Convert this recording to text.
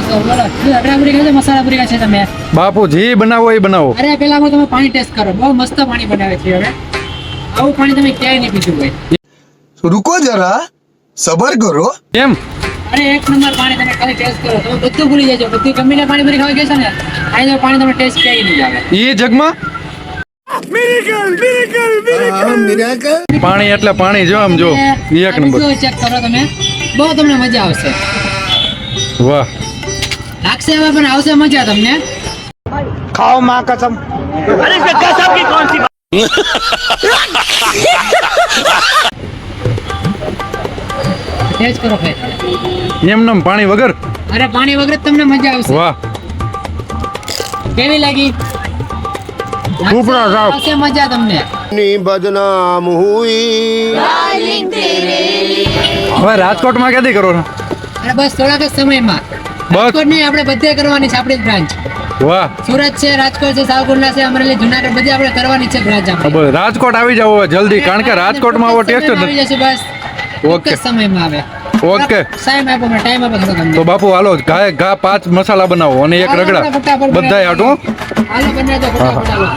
તો બોલો રાબડી ખાશે મસાલા પૂરી ખાશે તમે બાપુ જી બનાવો એ બનાવો. અરે પેલા હું તમે પાણી ટેસ્ટ કરો બહુ મસ્ત પાણી બનાવે છે હવે આવું પાણી તમે ક્યાંય નહીં પીધું હોય. रुको जरा सबर करो. કેમ અરે એક નંબર પાણી તમે ખાલી ટેસ્ટ કરો તમે બધું ભૂલી જજો બધી ગમીને પાણી પૂરી ખાવા ગેશો ને આ જો પાણી તમે ટેસ્ટ ક્યાંય નહીં આવે. એ જગમાં પાણી એટલે પાણી જો આમ જો એક નંબર. ચેક કરો તમે બહુ તમને મજા આવશે. વાહ લાગશે હવે પણ આવશે મજા તમને. खाओ माँ कसम अरे इसमें कसम की कौन सी ટેસ્ટ કરો ભાઈ એમ પાણી વગર. અરે પાણી વગર જ તમને મજા આવશે. વાહ કેવી લાગી ઉપરા સાવ. આવશે મજા તમને. बदनाम हुई. હવે રાજકોટમાં ક્યાંથી કરો છો? અરે બસ થોડાક જ સમયમાં રાજકોટ નહીં આપણે બધે કરવાની છે આપણી બ્રાન્ચ. વાહ સુરત છે રાજકોટ છે સાવરકુંડલા છે અમરેલી જુનાગઢ બધે આપણે કરવાની છે બ્રાન્ચ આપણે. હવે રાજકોટ આવી જાવ હવે જલ્દી કારણ કે રાજકોટમાં આવો ટેસ્ટ જ આવી નથી. જશે બસ ઓકે. ઓકે સમયમાં આવે. ઓકે ટાઈમ આપો મને ટાઈમ આપો થોડો તમને. તો બાપુ હાલો ઘાએ ઘા 5 મસાલા બનાવો અને એક રગડા બધાય હાટું. હાલો બને તો ફટાફટ હાલો.